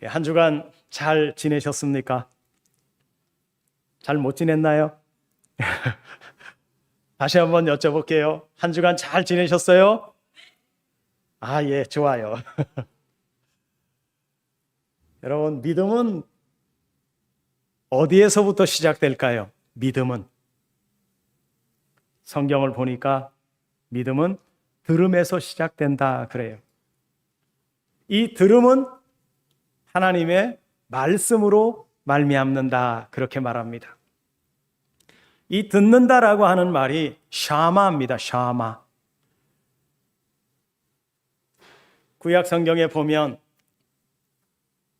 한 주간 잘 지내셨습니까? 잘 못 지냈나요? 다시 한번 여쭤볼게요. 한 주간 잘 지내셨어요? 아, 예, 좋아요. 여러분, 믿음은 어디에서부터 시작될까요? 믿음은. 성경을 보니까 믿음은 들음에서 시작된다 그래요. 이 들음은 하나님의 말씀으로 말미암는다 그렇게 말합니다. 이 듣는다라고 하는 말이 샤마입니다. 샤마. 구약 성경에 보면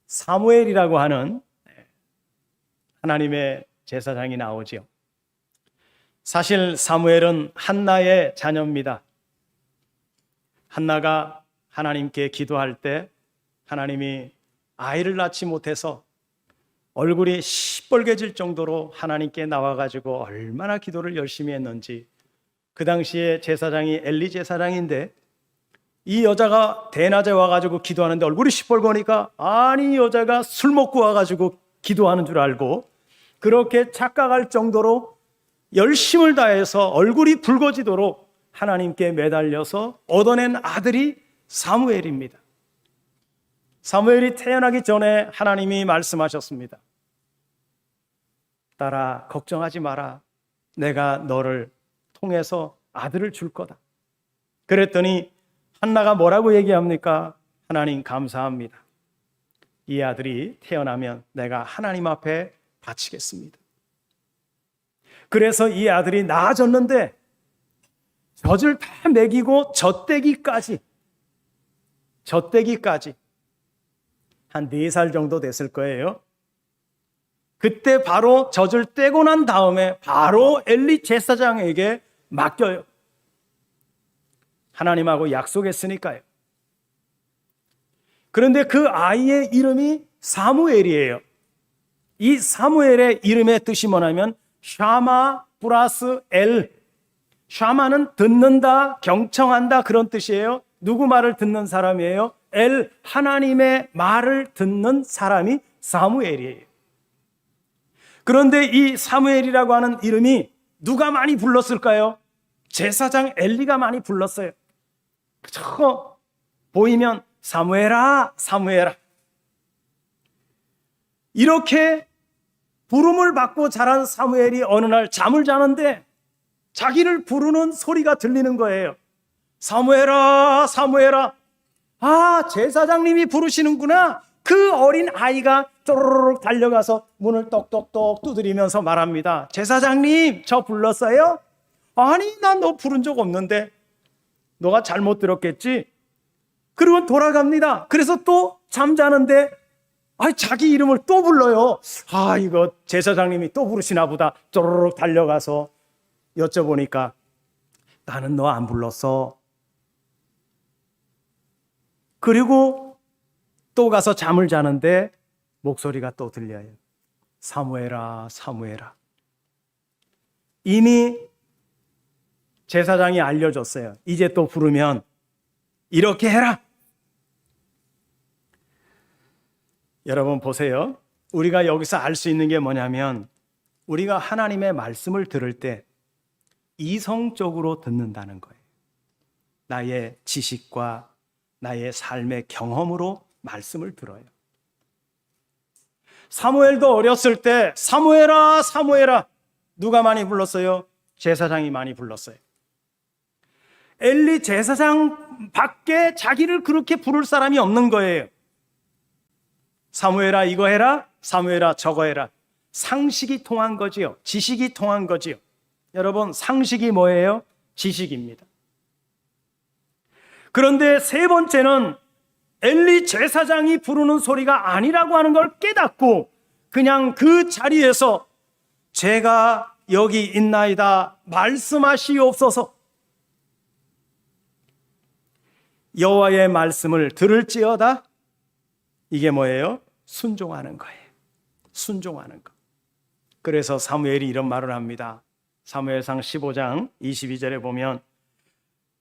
사무엘이라고 하는 하나님의 제사장이 나오지요. 사실 사무엘은 한나의 자녀입니다. 한나가 하나님께 기도할 때 하나님이 아이를 낳지 못해서 얼굴이 시뻘개질 정도로 하나님께 나와가지고 얼마나 기도를 열심히 했는지. 그 당시에 제사장이 엘리 제사장인데 이 여자가 대낮에 와가지고 기도하는데 얼굴이 시뻘거니까 아니, 이 여자가 술 먹고 와가지고 기도하는 줄 알고 그렇게 착각할 정도로 열심을 다해서 얼굴이 붉어지도록 하나님께 매달려서 얻어낸 아들이 사무엘입니다. 사무엘이 태어나기 전에 하나님이 말씀하셨습니다. 딸아, 걱정하지 마라. 내가 너를 통해서 아들을 줄 거다. 그랬더니 한나가 뭐라고 얘기합니까? 하나님 감사합니다. 이 아들이 태어나면 내가 하나님 앞에 바치겠습니다. 그래서 이 아들이 낳아졌는데 젖을 다 먹이고 젖대기까지 한 4살 정도 됐을 거예요. 그때 바로 젖을 떼고 난 다음에 바로 엘리 제사장에게 맡겨요. 하나님하고 약속했으니까요. 그런데 그 아이의 이름이 사무엘이에요. 이 사무엘의 이름의 뜻이 뭐냐면 샤마 플러스 엘. 샤마는 듣는다, 경청한다 그런 뜻이에요. 누구 말을 듣는 사람이에요? 엘, 하나님의 말을 듣는 사람이 사무엘이에요. 그런데 이 사무엘이라고 하는 이름이 누가 많이 불렀을까요? 제사장 엘리가 많이 불렀어요. 그쵸? 보이면 사무엘아, 사무엘아. 이렇게 부름을 받고 자란 사무엘이 어느 날 잠을 자는데 자기를 부르는 소리가 들리는 거예요. 사무엘아, 사무엘아. 아, 제사장님이 부르시는구나. 그 어린 아이가 쪼르륵 달려가서 문을 똑똑똑 두드리면서 말합니다. 제사장님, 저 불렀어요? 아니, 난 너 부른 적 없는데. 너가 잘못 들었겠지? 그리고 돌아갑니다. 그래서 또 잠자는데 자기 이름을 또 불러요. 아, 이거 제사장님이 또 부르시나 보다. 쪼르륵 달려가서 여쭤보니까 나는 너 안 불렀어. 그리고 또 가서 잠을 자는데 목소리가 또 들려요. 사무엘아, 사무엘아. 이미 제사장이 알려줬어요. 이제 또 부르면 이렇게 해라. 여러분 보세요. 우리가 여기서 알 수 있는 게 뭐냐면 우리가 하나님의 말씀을 들을 때 이성적으로 듣는다는 거예요. 나의 지식과 나의 삶의 경험으로 말씀을 들어요. 사무엘도 어렸을 때 사무엘아, 사무엘아. 누가 많이 불렀어요? 제사장이 많이 불렀어요. 엘리 제사장 밖에 자기를 그렇게 부를 사람이 없는 거예요. 사무엘아, 이거 해라. 사무엘아, 저거 해라. 상식이 통한 거지요. 지식이 통한 거지요. 여러분, 상식이 뭐예요? 지식입니다. 그런데 세 번째는 엘리 제사장이 부르는 소리가 아니라고 하는 걸 깨닫고 그냥 그 자리에서 제가 여기 있나이다 말씀하시옵소서. 여호와의 말씀을 들을지어다. 이게 뭐예요? 순종하는 거예요. 순종하는 거. 그래서 사무엘이 이런 말을 합니다. 사무엘상 15장 22절에 보면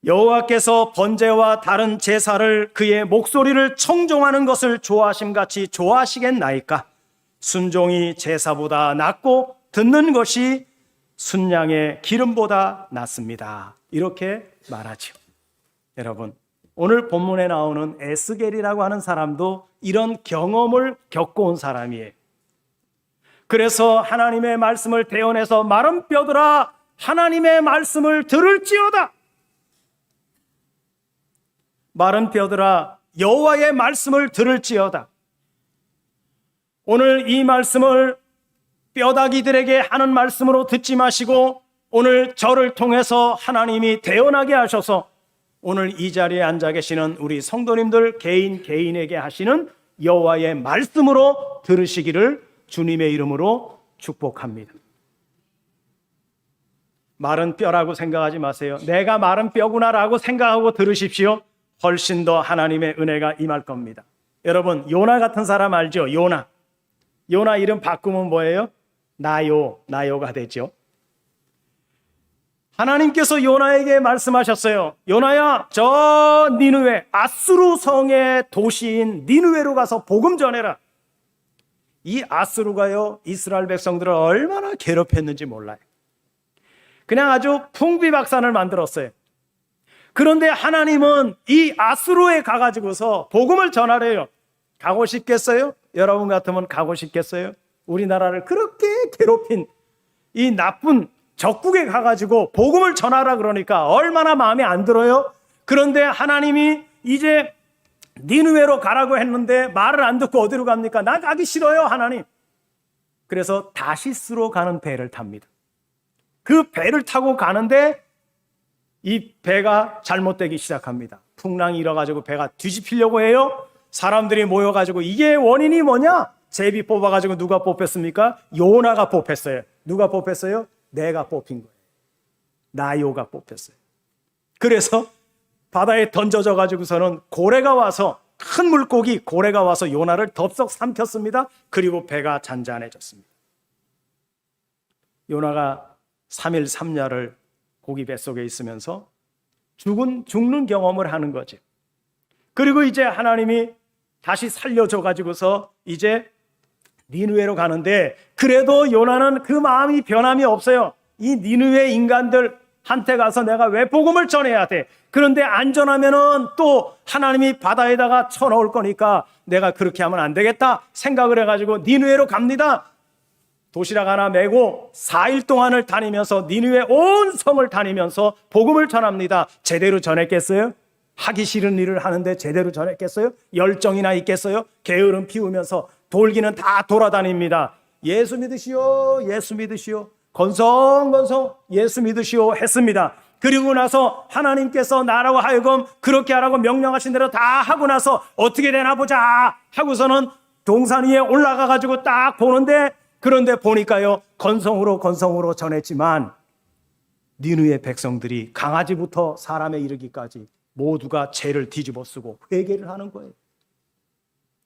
여호와께서 번제와 다른 제사를 그의 목소리를 청종하는 것을 좋아하심같이 좋아하시겠나이까? 순종이 제사보다 낫고 듣는 것이 순양의 기름보다 낫습니다. 이렇게 말하죠. 여러분, 오늘 본문에 나오는 에스겔이라고 하는 사람도 이런 경험을 겪고 온 사람이에요. 그래서 하나님의 말씀을 대언해서 마른 뼈들아 하나님의 말씀을 들을지어다. 마른 뼈들아 여호와의 말씀을 들을지어다. 오늘 이 말씀을 뼈다귀들에게 하는 말씀으로 듣지 마시고 오늘 저를 통해서 하나님이 대언하게 하셔서 오늘 이 자리에 앉아 계시는 우리 성도님들 개인에게 하시는 여호와의 말씀으로 들으시기를 주님의 이름으로 축복합니다. 마른 뼈라고 생각하지 마세요. 내가 마른 뼈구나라고 생각하고 들으십시오. 훨씬 더 하나님의 은혜가 임할 겁니다. 여러분, 요나 같은 사람 알죠? 요나 이름 바꾸면 뭐예요? 나요가 되죠. 하나님께서 요나에게 말씀하셨어요. 요나야, 저 니느웨, 아수르 성의 도시인 니느웨로 가서 복음 전해라. 이 아수르가요, 이스라엘 백성들을 얼마나 괴롭혔는지 몰라요. 그냥 아주 풍비박산을 만들었어요. 그런데 하나님은 이 아수르에 가가지고서 복음을 전하래요. 가고 싶겠어요? 여러분 같으면 가고 싶겠어요? 우리나라를 그렇게 괴롭힌 이 나쁜 적국에 가가지고 복음을 전하라 그러니까 얼마나 마음에 안 들어요? 그런데 하나님이 이제 니느웨로 가라고 했는데 말을 안 듣고 어디로 갑니까? 나 가기 싫어요, 하나님. 그래서 다시스로 가는 배를 탑니다. 그 배를 타고 가는데 이 배가 잘못되기 시작합니다. 풍랑이 일어가지고 배가 뒤집히려고 해요. 사람들이 모여가지고 이게 원인이 뭐냐? 제비 뽑아가지고 누가 뽑혔습니까? 요나가 뽑혔어요. 누가 뽑혔어요? 내가 뽑힌 거예요. 나요가 뽑혔어요. 그래서 바다에 던져져 가지고서는 고래가 와서, 큰 물고기 고래가 와서 요나를 덥석 삼켰습니다. 그리고 배가 잔잔해졌습니다. 요나가 3일 3야를 고기 뱃속에 있으면서 죽는 경험을 하는 거죠. 그리고 이제 하나님이 다시 살려줘 가지고서 이제 니느웨로 가는데, 그래도 요나는 그 마음이 변함이 없어요. 이 니느웨 인간들한테 가서 내가 왜 복음을 전해야 돼? 그런데 안전하면은 또 하나님이 바다에다가 쳐넣을 거니까 내가 그렇게 하면 안 되겠다 생각을 해가지고 니느웨로 갑니다. 도시락 하나 메고 4일 동안을 다니면서 니느웨 온 성을 다니면서 복음을 전합니다. 제대로 전했겠어요? 하기 싫은 일을 하는데 제대로 전했겠어요? 열정이나 있겠어요? 게으름 피우면서 돌기는 다 돌아다닙니다. 예수 믿으시오, 예수 믿으시오, 건성건성 예수 믿으시오 했습니다. 그리고 나서 하나님께서 나라고 하여금 그렇게 하라고 명령하신 대로 다 하고 나서 어떻게 되나 보자 하고서는 동산 위에 올라가 가지고 딱 보는데, 그런데 보니까요, 건성으로 전했지만 니느웨 백성들이 강아지부터 사람에 이르기까지 모두가 죄를 뒤집어 쓰고 회개를 하는 거예요.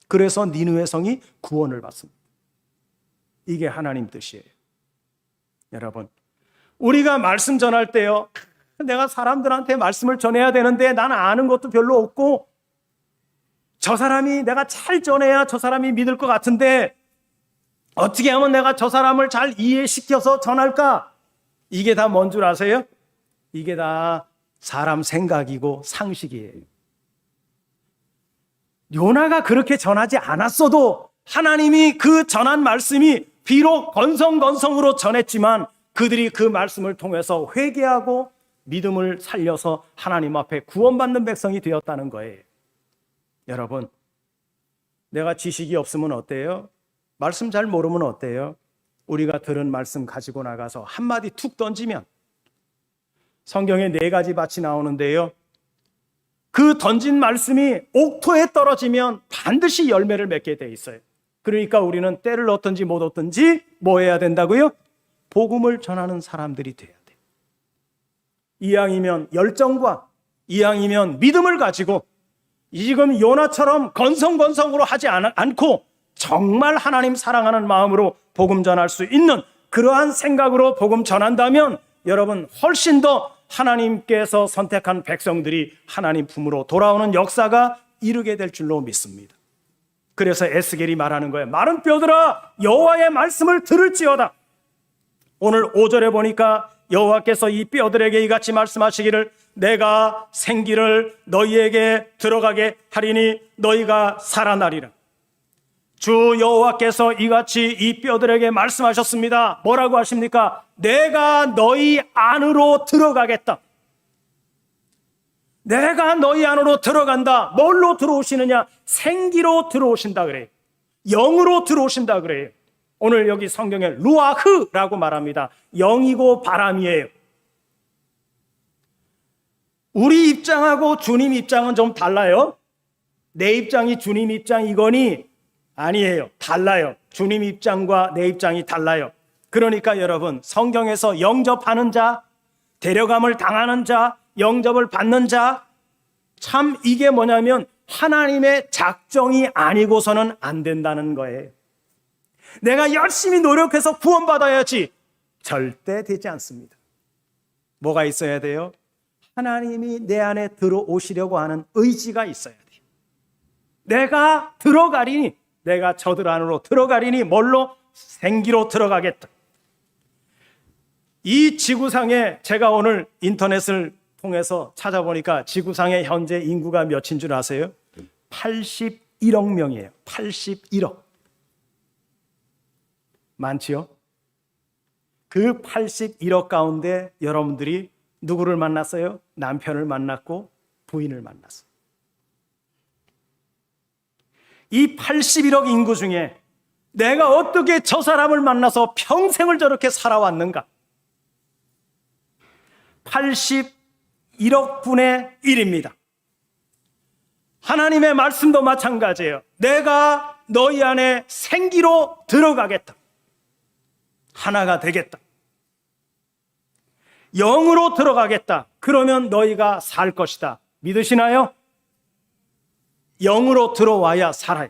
그래서 니느웨 성이 구원을 받습니다. 이게 하나님 뜻이에요. 여러분, 우리가 말씀 전할 때요, 내가 사람들한테 말씀을 전해야 되는데 나는 아는 것도 별로 없고, 저 사람이 내가 잘 전해야 저 사람이 믿을 것 같은데 어떻게 하면 내가 저 사람을 잘 이해시켜서 전할까? 이게 다 뭔 줄 아세요? 이게 다 사람 생각이고 상식이에요. 요나가 그렇게 전하지 않았어도 하나님이 그 전한 말씀이 비록 건성건성으로 전했지만 그들이 그 말씀을 통해서 회개하고 믿음을 살려서 하나님 앞에 구원받는 백성이 되었다는 거예요. 여러분, 내가 지식이 없으면 어때요? 말씀 잘 모르면 어때요? 우리가 들은 말씀 가지고 나가서 한마디 툭 던지면, 성경에 4가지 밭이 나오는데요, 그 던진 말씀이 옥토에 떨어지면 반드시 열매를 맺게 돼 있어요. 그러니까 우리는 때를 얻든지 못 얻든지 뭐 해야 된다고요? 복음을 전하는 사람들이 돼야 돼요. 이왕이면 열정과 이왕이면 믿음을 가지고 지금 요나처럼 건성건성으로 하지 않고 정말 하나님 사랑하는 마음으로 복음 전할 수 있는 그러한 생각으로 복음 전한다면 여러분, 훨씬 더 하나님께서 선택한 백성들이 하나님 품으로 돌아오는 역사가 이르게 될 줄로 믿습니다. 그래서 에스겔이 말하는 거예요. 마른 뼈들아 여호와의 말씀을 들을지어다. 오늘 5절에 보니까 여호와께서 이 뼈들에게 이같이 말씀하시기를 내가 생기를 너희에게 들어가게 하리니 너희가 살아나리라. 주 여호와께서 이같이 이 뼈들에게 말씀하셨습니다. 뭐라고 하십니까? 내가 너희 안으로 들어가겠다. 내가 너희 안으로 들어간다. 뭘로 들어오시느냐? 생기로 들어오신다 그래요. 영으로 들어오신다 그래요. 오늘 여기 성경에 루아흐라고 말합니다. 영이고 바람이에요. 우리 입장하고 주님 입장은 좀 달라요. 내 입장이 주님 입장이거니 아니에요. 달라요. 주님 입장과 내 입장이 달라요. 그러니까 여러분, 성경에서 영접하는 자, 데려감을 당하는 자, 영접을 받는 자, 참 이게 뭐냐면 하나님의 작정이 아니고서는 안 된다는 거예요. 내가 열심히 노력해서 구원받아야지. 절대 되지 않습니다. 뭐가 있어야 돼요? 하나님이 내 안에 들어오시려고 하는 의지가 있어야 돼요. 내가 들어가리니, 내가 저들 안으로 들어가리니 뭘로? 생기로 들어가겠다. 이 지구상에 제가 오늘 인터넷을 통해서 찾아보니까 지구상의 현재 인구가 몇인 줄 아세요? 81억 명이에요. 81억. 많지요? 그 81억 가운데 여러분들이 누구를 만났어요? 남편을 만났고 부인을 만났어요. 이 81억 인구 중에 내가 어떻게 저 사람을 만나서 평생을 저렇게 살아왔는가? 81억 분의 1입니다. 하나님의 말씀도 마찬가지예요. 내가 너희 안에 생기로 들어가겠다. 하나가 되겠다. 영으로 들어가겠다. 그러면 너희가 살 것이다. 믿으시나요? 영으로 들어와야 살아요.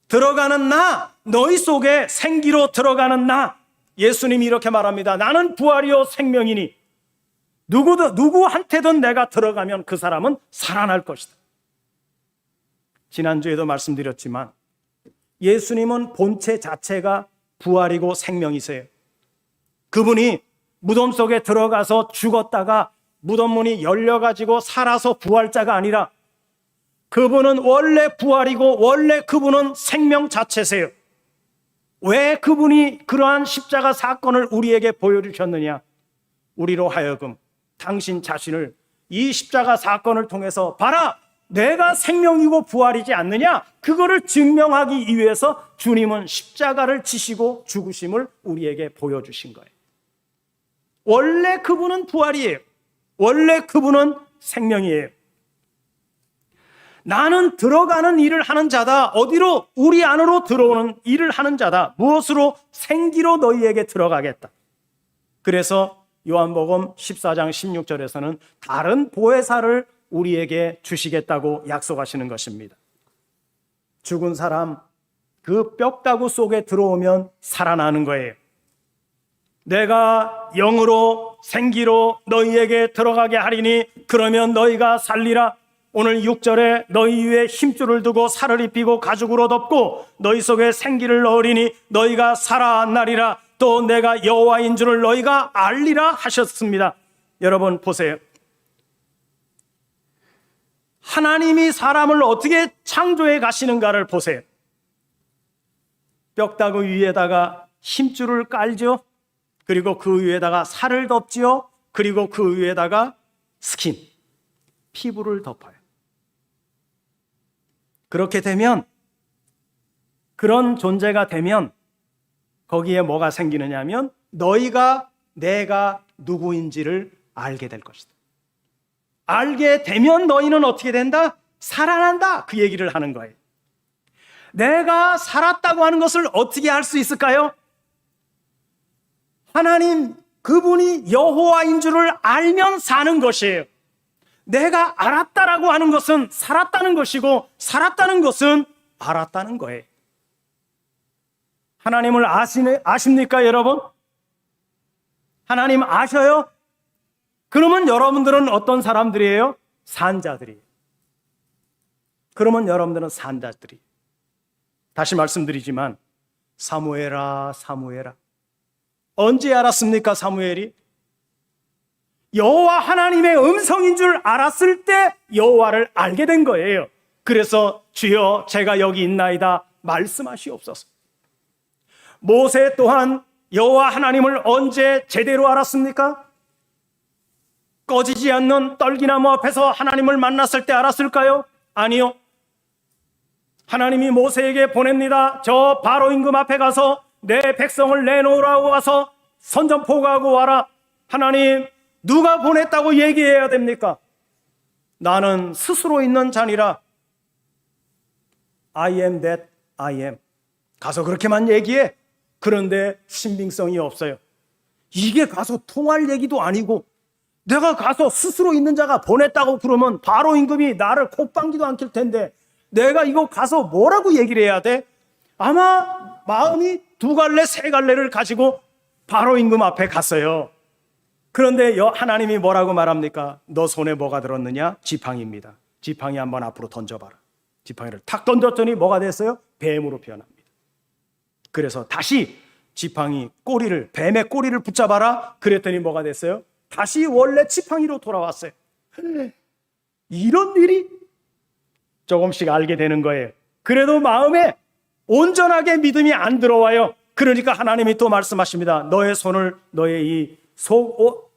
들어가는 나, 너희 속에 생기로 들어가는 나. 예수님이 이렇게 말합니다. 나는 부활이요 생명이니 누구한테든 내가 들어가면 그 사람은 살아날 것이다. 지난주에도 말씀드렸지만 예수님은 본체 자체가 부활이고 생명이세요. 그분이 무덤 속에 들어가서 죽었다가 무덤 문이 열려가지고 살아서 부활자가 아니라 그분은 원래 부활이고 원래 그분은 생명 자체세요. 왜 그분이 그러한 십자가 사건을 우리에게 보여주셨느냐? 우리로 하여금 당신 자신을 이 십자가 사건을 통해서 봐라! 내가 생명이고 부활이지 않느냐? 그거를 증명하기 위해서 주님은 십자가를 지시고 죽으심을 우리에게 보여주신 거예요. 원래 그분은 부활이에요. 원래 그분은 생명이에요. 나는 들어가는 일을 하는 자다. 어디로? 우리 안으로 들어오는 일을 하는 자다. 무엇으로? 생기로 너희에게 들어가겠다. 그래서 요한복음 14장 16절에서는 다른 보혜사를 우리에게 주시겠다고 약속하시는 것입니다. 죽은 사람 그 뼈다구 속에 들어오면 살아나는 거예요. 내가 영으로 생기로 너희에게 들어가게 하리니 그러면 너희가 살리라. 오늘 6절에 너희 위에 힘줄을 두고 살을 입히고 가죽으로 덮고 너희 속에 생기를 넣으리니 너희가 살아나리라. 또 내가 여호와인 줄을 너희가 알리라 하셨습니다. 여러분 보세요. 하나님이 사람을 어떻게 창조해 가시는가를 보세요. 뼈다구 위에다가 힘줄을 깔죠. 그리고 그 위에다가 살을 덮지요. 그리고 그 위에다가 스킨, 피부를 덮어요. 그렇게 되면, 그런 존재가 되면 거기에 뭐가 생기느냐 하면 너희가 내가 누구인지를 알게 될 것이다. 알게 되면 너희는 어떻게 된다? 살아난다. 그 얘기를 하는 거예요. 내가 살았다고 하는 것을 어떻게 알 수 있을까요? 하나님 그분이 여호와인 줄을 알면 사는 것이에요. 내가 알았다라고 하는 것은 살았다는 것이고 살았다는 것은 알았다는 거예요. 하나님을 아십니까 여러분? 하나님 아셔요? 그러면 여러분들은 어떤 사람들이에요? 산자들이에요. 그러면 여러분들은 산자들이. 다시 말씀드리지만 사무엘아 사무엘아, 언제 알았습니까? 사무엘이 여호와 하나님의 음성인 줄 알았을 때 여호와를 알게 된 거예요. 그래서 주여 제가 여기 있나이다 말씀하시옵소서. 모세 또한 여호와 하나님을 언제 제대로 알았습니까? 꺼지지 않는 떨기나무 앞에서 하나님을 만났을 때 알았을까요? 아니요. 하나님이 모세에게 보냅니다. 저 바로 임금 앞에 가서 내 백성을 내놓으라고 와서 선전포고하고 와라. 하나님, 누가 보냈다고 얘기해야 됩니까? 나는 스스로 있는 자니라. I am that I am. 가서 그렇게만 얘기해. 그런데 신빙성이 없어요. 이게 가서 통할 얘기도 아니고, 내가 가서 스스로 있는 자가 보냈다고 그러면 바로 임금이 나를 콧방귀도 안 낄 텐데 내가 이거 가서 뭐라고 얘기를 해야 돼? 아마 마음이 두 갈래 세 갈래를 가지고 바로 임금 앞에 갔어요. 그런데 하나님이 뭐라고 말합니까? 너 손에 뭐가 들었느냐? 지팡이입니다. 지팡이 한번 앞으로 던져봐라. 지팡이를 탁 던졌더니 뭐가 됐어요? 뱀으로 변합니다. 그래서 다시 지팡이 꼬리를, 뱀의 꼬리를 붙잡아라. 그랬더니 뭐가 됐어요? 다시 원래 지팡이로 돌아왔어요. 이런 일이 조금씩 알게 되는 거예요. 그래도 마음에 온전하게 믿음이 안 들어와요. 그러니까 하나님이 또 말씀하십니다. 너의 손을 너의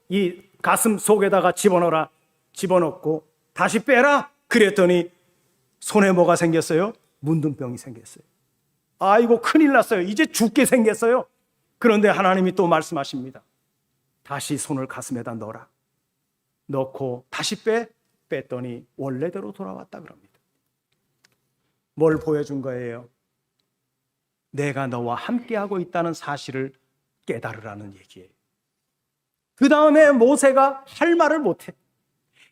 이 가슴 속에다가 집어넣어라. 집어넣고 다시 빼라. 그랬더니 손에 뭐가 생겼어요? 문둥병이 생겼어요. 아이고 큰일 났어요. 이제 죽게 생겼어요. 그런데 하나님이 또 말씀하십니다. 다시 손을 가슴에다 넣어라. 넣고 다시 뺐더니 원래대로 돌아왔다 그럽니다. 뭘 보여준 거예요? 내가 너와 함께하고 있다는 사실을 깨달으라는 얘기예요. 그 다음에 모세가 할 말을 못해.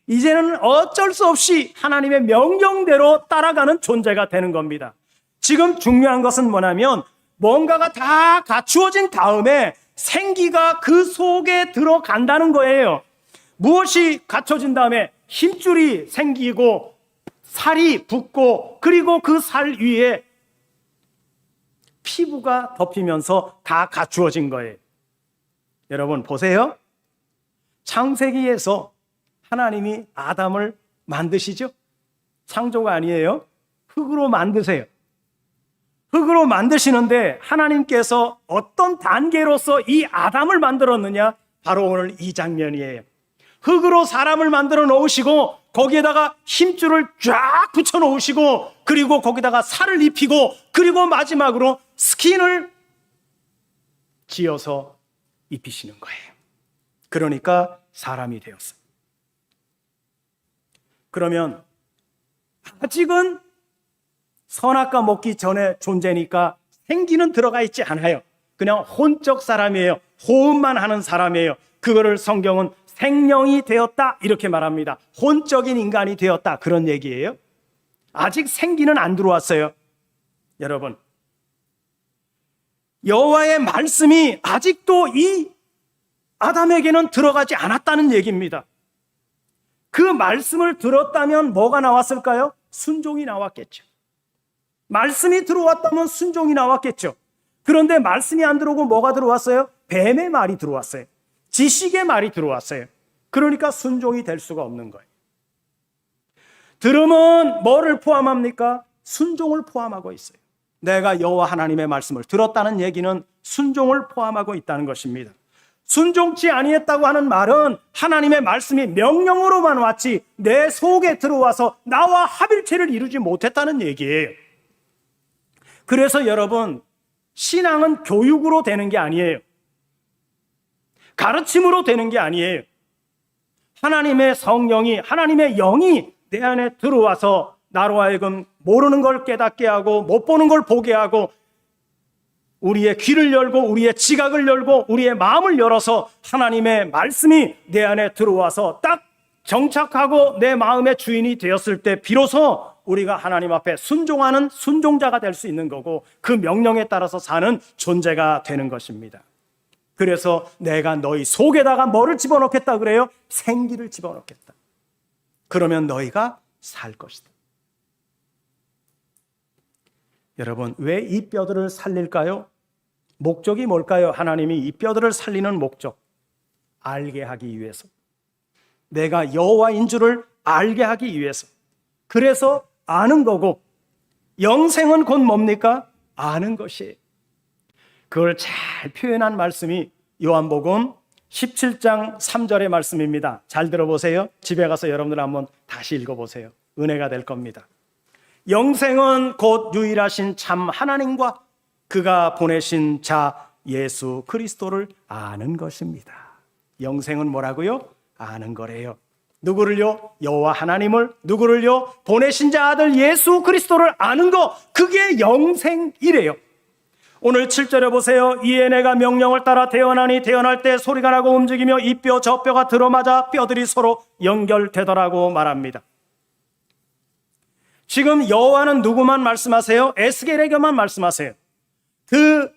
이제는 어쩔 수 없이 하나님의 명령대로 따라가는 존재가 되는 겁니다. 지금 중요한 것은 뭐냐면 뭔가가 다 갖추어진 다음에 생기가 그 속에 들어간다는 거예요. 무엇이 갖춰진 다음에 힘줄이 생기고 살이 붙고 그리고 그 살 위에 피부가 덮이면서 다 갖추어진 거예요. 여러분 보세요. 창세기에서 하나님이 아담을 만드시죠? 창조가 아니에요. 흙으로 만드세요. 흙으로 만드시는데 하나님께서 어떤 단계로서 이 아담을 만들었느냐? 바로 오늘 이 장면이에요. 흙으로 사람을 만들어 놓으시고 거기에다가 힘줄을 쫙 붙여 놓으시고 그리고 거기다가 살을 입히고 그리고 마지막으로 스킨을 지어서 입히시는 거예요. 그러니까 사람이 되었어요. 그러면 아직은 선악과 먹기 전에 존재니까 생기는 들어가 있지 않아요. 그냥 혼적 사람이에요. 호흡만 하는 사람이에요. 그거를 성경은 생령이 되었다 이렇게 말합니다. 혼적인 인간이 되었다 그런 얘기예요. 아직 생기는 안 들어왔어요. 여러분, 여호와의 말씀이 아직도 이 아담에게는 들어가지 않았다는 얘기입니다. 그 말씀을 들었다면 뭐가 나왔을까요? 순종이 나왔겠죠. 말씀이 들어왔다면 순종이 나왔겠죠. 그런데 말씀이 안 들어오고 뭐가 들어왔어요? 뱀의 말이 들어왔어요. 지식의 말이 들어왔어요. 그러니까 순종이 될 수가 없는 거예요. 들음은 뭐를 포함합니까? 순종을 포함하고 있어요. 내가 여호와 하나님의 말씀을 들었다는 얘기는 순종을 포함하고 있다는 것입니다. 순종치 아니했다고 하는 말은 하나님의 말씀이 명령으로만 왔지 내 속에 들어와서 나와 합일체를 이루지 못했다는 얘기예요. 그래서 여러분, 신앙은 교육으로 되는 게 아니에요. 가르침으로 되는 게 아니에요. 하나님의 성령이, 하나님의 영이 내 안에 들어와서 나로 하여금 모르는 걸 깨닫게 하고 못 보는 걸 보게 하고 우리의 귀를 열고 우리의 지각을 열고 우리의 마음을 열어서 하나님의 말씀이 내 안에 들어와서 딱 정착하고 내 마음의 주인이 되었을 때 비로소 우리가 하나님 앞에 순종하는 순종자가 될 수 있는 거고 그 명령에 따라서 사는 존재가 되는 것입니다. 그래서 내가 너희 속에다가 뭐를 집어넣겠다 그래요? 생기를 집어넣겠다. 그러면 너희가 살 것이다. 여러분, 왜 이 뼈들을 살릴까요? 목적이 뭘까요? 하나님이 이 뼈들을 살리는 목적, 알게 하기 위해서, 내가 여호와인 줄을 알게 하기 위해서. 그래서 아는 거고, 영생은 곧 뭡니까? 아는 것이에요. 그걸 잘 표현한 말씀이 요한복음 17장 3절의 말씀입니다. 잘 들어보세요. 집에 가서 여러분들 한번 다시 읽어보세요. 은혜가 될 겁니다. 영생은 곧 유일하신 참 하나님과 그가 보내신 자 예수 그리스도를 아는 것입니다. 영생은 뭐라고요? 아는 거래요. 누구를요? 여호와 하나님을. 누구를요? 보내신 자 아들 예수 그리스도를 아는 거, 그게 영생이래요. 오늘 7절에 보세요. 이에 내가 명령을 따라 태어나니 태어날 때 소리가 나고 움직이며 이 뼈 저 뼈가 들어맞아 뼈들이 서로 연결되더라고 말합니다. 지금 여호와는 누구만 말씀하세요? 에스겔에게만 말씀하세요. 그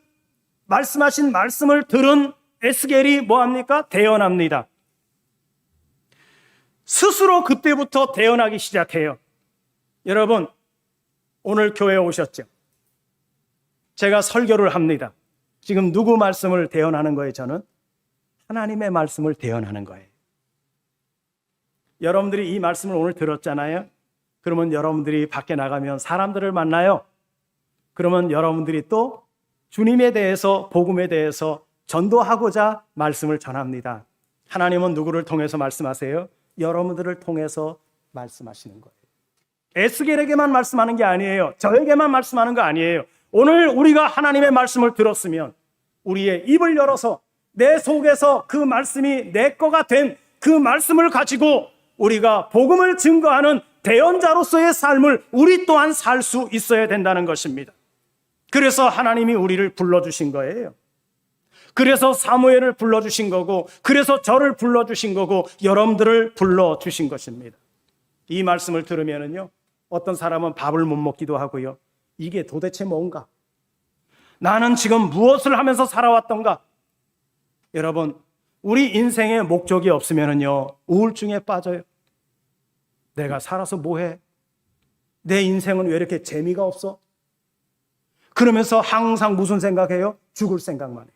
말씀하신 말씀을 들은 에스겔이 뭐합니까? 대언합니다. 스스로 그때부터 대언하기 시작해요. 여러분, 오늘 교회에 오셨죠? 제가 설교를 합니다. 지금 누구 말씀을 대언하는 거예요? 저는 하나님의 말씀을 대언하는 거예요. 여러분들이 이 말씀을 오늘 들었잖아요. 그러면 여러분들이 밖에 나가면 사람들을 만나요. 그러면 여러분들이 또 주님에 대해서, 복음에 대해서 전도하고자 말씀을 전합니다. 하나님은 누구를 통해서 말씀하세요? 여러분들을 통해서 말씀하시는 거예요. 에스겔에게만 말씀하는 게 아니에요. 저에게만 말씀하는 거 아니에요. 오늘 우리가 하나님의 말씀을 들었으면 우리의 입을 열어서 내 속에서 그 말씀이 내 거가 된 그 말씀을 가지고 우리가 복음을 증거하는 대언자로서의 삶을 우리 또한 살 수 있어야 된다는 것입니다. 그래서 하나님이 우리를 불러주신 거예요. 그래서 사무엘을 불러주신 거고, 그래서 저를 불러주신 거고, 여러분들을 불러주신 것입니다. 이 말씀을 들으면요, 어떤 사람은 밥을 못 먹기도 하고요. 이게 도대체 뭔가? 나는 지금 무엇을 하면서 살아왔던가? 여러분, 우리 인생에 목적이 없으면요, 우울증에 빠져요. 내가 살아서 뭐해? 내 인생은 왜 이렇게 재미가 없어? 그러면서 항상 무슨 생각해요? 죽을 생각만 해요.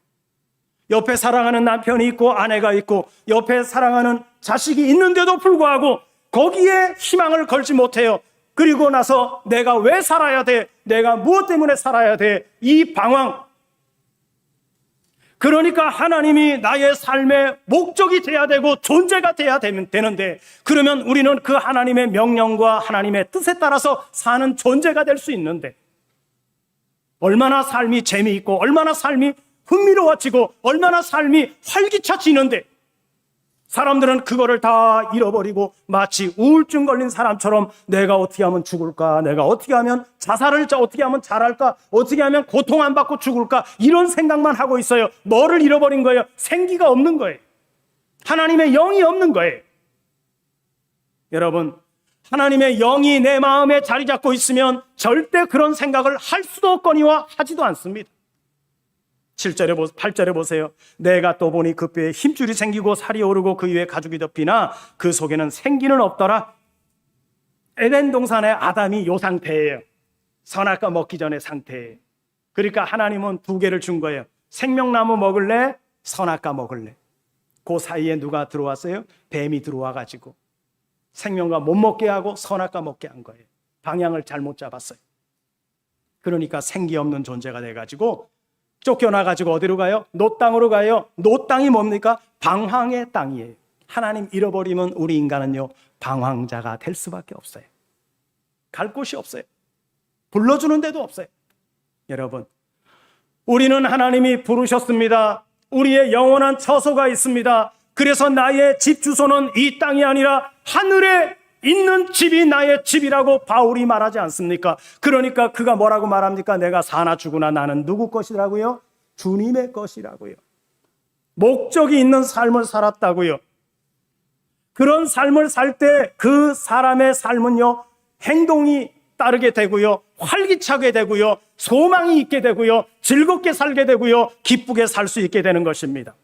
옆에 사랑하는 남편이 있고 아내가 있고 옆에 사랑하는 자식이 있는데도 불구하고 거기에 희망을 걸지 못해요. 그리고 나서 내가 왜 살아야 돼? 내가 무엇 때문에 살아야 돼? 이 방황. 그러니까 하나님이 나의 삶의 목적이 돼야 되고 존재가 돼야 되는데, 그러면 우리는 그 하나님의 명령과 하나님의 뜻에 따라서 사는 존재가 될 수 있는데, 얼마나 삶이 재미있고 얼마나 삶이 흥미로워지고 얼마나 삶이 활기차지는데, 사람들은 그거를 다 잃어버리고 마치 우울증 걸린 사람처럼 내가 어떻게 하면 죽을까? 내가 어떻게 하면 자살을 어떻게 하면 잘할까? 어떻게 하면 고통 안 받고 죽을까? 이런 생각만 하고 있어요. 뭐를 잃어버린 거예요? 생기가 없는 거예요. 하나님의 영이 없는 거예요. 여러분, 하나님의 영이 내 마음에 자리 잡고 있으면 절대 그런 생각을 할 수도 없거니와 하지도 않습니다. 8절에 보세요. 내가 또 보니 그 뼈에 힘줄이 생기고 살이 오르고 그 위에 가죽이 덮이나 그 속에는 생기는 없더라. 에덴 동산의 아담이 요 상태예요. 선악과 먹기 전의 상태예요. 그러니까 하나님은 두 개를 준 거예요. 생명나무 먹을래? 선악과 먹을래? 그 사이에 누가 들어왔어요? 뱀이 들어와가지고 생명과 못 먹게 하고 선악과 먹게 한 거예요. 방향을 잘못 잡았어요. 그러니까 생기 없는 존재가 돼가지고 쫓겨나가지고 어디로 가요? 노 땅으로 가요. 노 땅이 뭡니까? 방황의 땅이에요. 하나님 잃어버리면 우리 인간은요, 방황자가 될 수밖에 없어요. 갈 곳이 없어요. 불러주는 데도 없어요. 여러분, 우리는 하나님이 부르셨습니다. 우리의 영원한 처소가 있습니다. 그래서 나의 집 주소는 이 땅이 아니라 하늘에 있는 집이 나의 집이라고 바울이 말하지 않습니까? 그러니까 그가 뭐라고 말합니까? 내가 사나 죽으나 나는 누구 것이라고요? 주님의 것이라고요. 목적이 있는 삶을 살았다고요. 그런 삶을 살 때 그 사람의 삶은요, 행동이 따르게 되고요, 활기차게 되고요, 소망이 있게 되고요, 즐겁게 살게 되고요, 기쁘게 살 수 있게 되는 것입니다.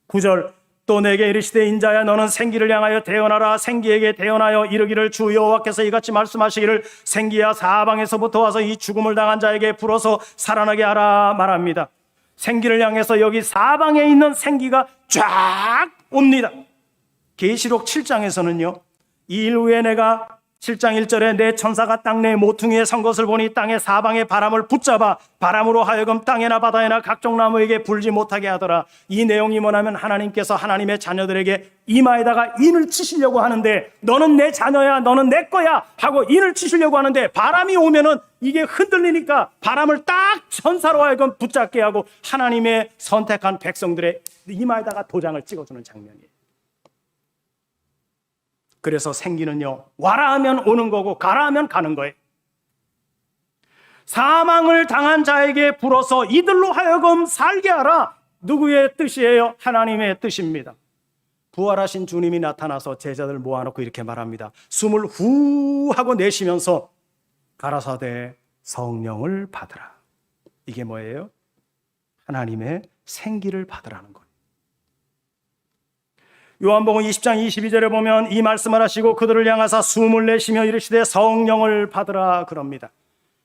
9절, 또 내게 이르시되 인자야 너는 생기를 향하여 대언하라. 생기에게 대언하여 이르기를 주 여호와께서 이같이 말씀하시기를 생기야 사방에서부터 와서 이 죽음을 당한 자에게 불어서 살아나게 하라 말합니다. 생기를 향해서 여기 사방에 있는 생기가 쫙 옵니다. 계시록 7장에서는요, 이 일 후에 내가 7장 1절에 내 천사가 땅 내 모퉁이에 선 것을 보니 땅의 사방에 바람을 붙잡아 바람으로 하여금 땅에나 바다에나 각종 나무에게 불지 못하게 하더라. 이 내용이 뭐냐면 하나님께서 하나님의 자녀들에게 이마에다가 인을 치시려고 하는데, 너는 내 자녀야, 너는 내 거야 하고 인을 치시려고 하는데, 바람이 오면은 이게 흔들리니까 바람을 딱 천사로 하여금 붙잡게 하고 하나님의 선택한 백성들의 이마에다가 도장을 찍어주는 장면이에요. 그래서 생기는요, 와라 하면 오는 거고 가라 하면 가는 거예요. 사망을 당한 자에게 불어서 이들로 하여금 살게 하라. 누구의 뜻이에요? 하나님의 뜻입니다. 부활하신 주님이 나타나서 제자들 모아놓고 이렇게 말합니다. 숨을 후 하고 내쉬면서 가라사대 성령을 받으라. 이게 뭐예요? 하나님의 생기를 받으라는 거예요. 요한복음 20장 22절에 보면 이 말씀을 하시고 그들을 향하사 숨을 내쉬며 이르시되 성령을 받으라 그럽니다.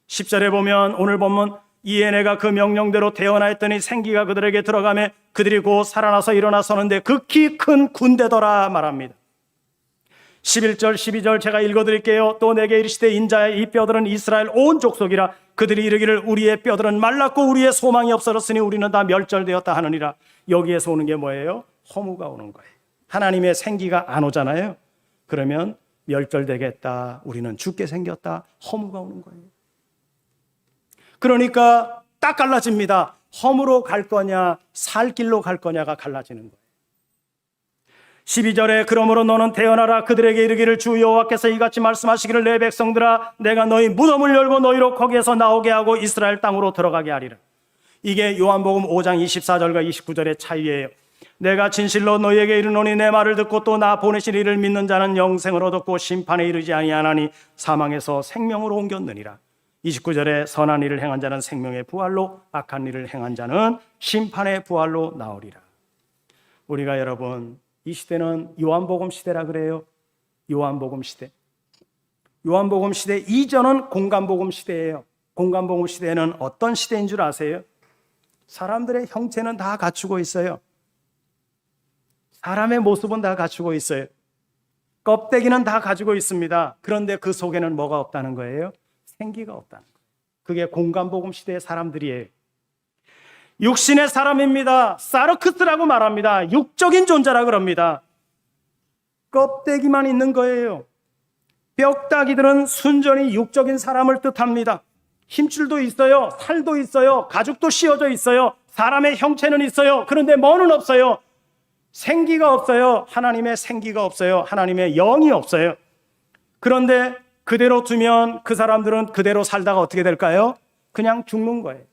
10절에 보면 오늘 본문 이에 내가 그 명령대로 대언하였더니 생기가 그들에게 들어가매 그들이 곧 살아나서 일어나 서는데 극히 큰 군대더라 말합니다. 11절 12절 제가 읽어드릴게요. 또 내게 이르시되 인자의 이 뼈들은 이스라엘 온 족속이라. 그들이 이르기를 우리의 뼈들은 말랐고 우리의 소망이 없어졌으니 우리는 다 멸절되었다 하느니라. 여기에서 오는 게 뭐예요? 허무가 오는 거예요. 하나님의 생기가 안 오잖아요. 그러면 멸절되겠다, 우리는 죽게 생겼다, 허무가 오는 거예요. 그러니까 딱 갈라집니다. 허무로 갈 거냐 살 길로 갈 거냐가 갈라지는 거예요. 12절에 그러므로 너는 대언하라. 그들에게 이르기를 주 여호와께서 이같이 말씀하시기를 내 백성들아 내가 너희 무덤을 열고 너희로 거기에서 나오게 하고 이스라엘 땅으로 들어가게 하리라. 이게 요한복음 5장 24절과 29절의 차이예요. 내가 진실로 너희에게 이르노니 내 말을 듣고 또 나 보내신 이를 믿는 자는 영생을 얻었고 심판에 이르지 아니하나니 사망에서 생명으로 옮겼느니라. 29절에 선한 일을 행한 자는 생명의 부활로 악한 일을 행한 자는 심판의 부활로 나오리라. 우리가 여러분 이 시대는 요한복음 시대라 그래요. 요한복음 시대. 요한복음 시대 이전은 공간복음 시대예요. 공간복음 시대는 어떤 시대인 줄 아세요? 사람들의 형체는 다 갖추고 있어요. 사람의 모습은 다 갖추고 있어요. 껍데기는 다 가지고 있습니다. 그런데 그 속에는 뭐가 없다는 거예요? 생기가 없다는 거예요. 그게 공간복음 시대의 사람들이에요. 육신의 사람입니다. 사르크스라고 말합니다. 육적인 존재라 그럽니다. 껍데기만 있는 거예요. 뼈다귀들은 순전히 육적인 사람을 뜻합니다. 힘줄도 있어요. 살도 있어요. 가죽도 씌워져 있어요. 사람의 형체는 있어요. 그런데 뭐는 없어요. 생기가 없어요. 하나님의 생기가 없어요. 하나님의 영이 없어요. 그런데 그대로 두면 그 사람들은 그대로 살다가 어떻게 될까요? 그냥 죽는 거예요.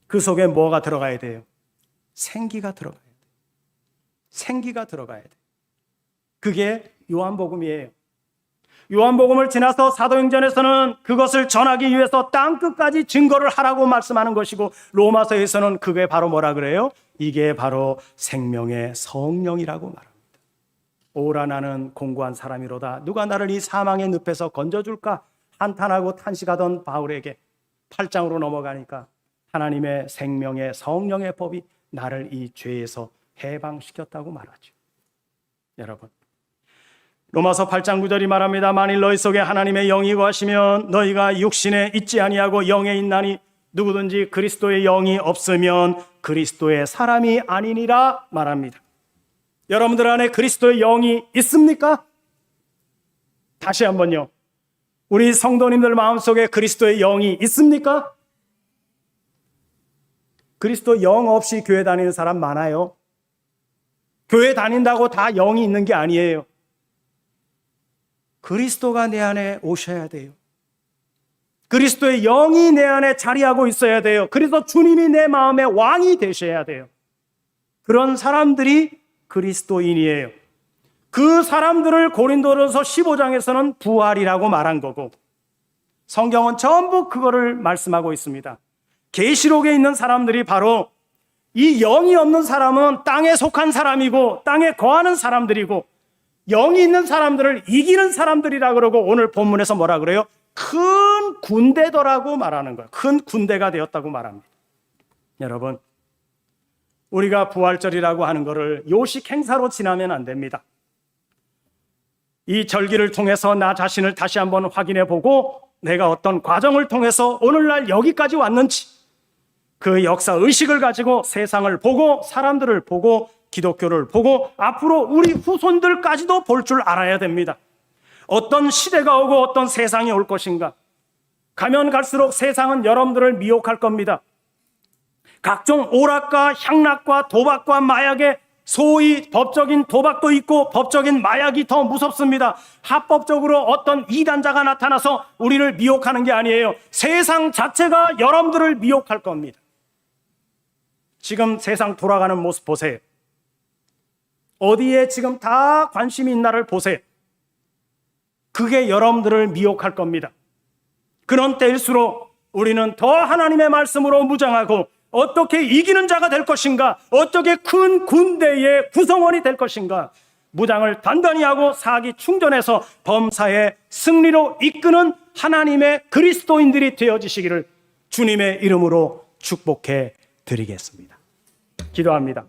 그 속에 뭐가 들어가야 돼요? 생기가 들어가야 돼요. 생기가 들어가야 돼요. 그게 요한복음이에요. 요한복음을 지나서 사도행전에서는 그것을 전하기 위해서 땅끝까지 증거를 하라고 말씀하는 것이고, 로마서에서는 그게 바로 뭐라 그래요? 이게 바로 생명의 성령이라고 말합니다. 오라 나는 공고한 사람이로다. 누가 나를 이 사망의 늪에서 건져줄까? 한탄하고 탄식하던 바울에게 8장으로 넘어가니까 하나님의 생명의 성령의 법이 나를 이 죄에서 해방시켰다고 말하죠. 여러분, 로마서 8장 9절이 말합니다. 만일 너희 속에 하나님의 영이 거하시면 너희가 육신에 있지 아니하고 영에 있나니 누구든지 그리스도의 영이 없으면 그리스도의 사람이 아니니라 말합니다. 여러분들 안에 그리스도의 영이 있습니까? 다시 한번요. 우리 성도님들 마음속에 그리스도의 영이 있습니까? 그리스도 영 없이 교회 다니는 사람 많아요. 교회 다닌다고 다 영이 있는 게 아니에요. 그리스도가 내 안에 오셔야 돼요. 그리스도의 영이 내 안에 자리하고 있어야 돼요. 그래서 주님이 내 마음의 왕이 되셔야 돼요. 그런 사람들이 그리스도인이에요. 그 사람들을 고린도전서 15장에서는 부활이라고 말한 거고, 성경은 전부 그거를 말씀하고 있습니다. 계시록에 있는 사람들이 바로 이 영이 없는 사람은 땅에 속한 사람이고 땅에 거하는 사람들이고, 영이 있는 사람들을 이기는 사람들이라 그러고, 오늘 본문에서 뭐라 그래요? 큰 군대더라고 말하는 거예요. 큰 군대가 되었다고 말합니다. 여러분, 우리가 부활절이라고 하는 것을 요식 행사로 지나면 안 됩니다. 이 절기를 통해서 나 자신을 다시 한번 확인해 보고, 내가 어떤 과정을 통해서 오늘날 여기까지 왔는지, 그 역사 의식을 가지고 세상을 보고 사람들을 보고 기독교를 보고 앞으로 우리 후손들까지도 볼 줄 알아야 됩니다. 어떤 시대가 오고 어떤 세상이 올 것인가. 가면 갈수록 세상은 여러분들을 미혹할 겁니다. 각종 오락과 향락과 도박과 마약에, 소위 법적인 도박도 있고 법적인 마약이 더 무섭습니다. 합법적으로 어떤 이단자가 나타나서 우리를 미혹하는 게 아니에요. 세상 자체가 여러분들을 미혹할 겁니다. 지금 세상 돌아가는 모습 보세요. 어디에 지금 다 관심이 있나를 보세요. 그게 여러분들을 미혹할 겁니다. 그런 때일수록 우리는 더 하나님의 말씀으로 무장하고 어떻게 이기는 자가 될 것인가, 어떻게 큰 군대의 구성원이 될 것인가, 무장을 단단히 하고 사기 충전해서 범사의 승리로 이끄는 하나님의 그리스도인들이 되어지시기를 주님의 이름으로 축복해 드리겠습니다. 기도합니다.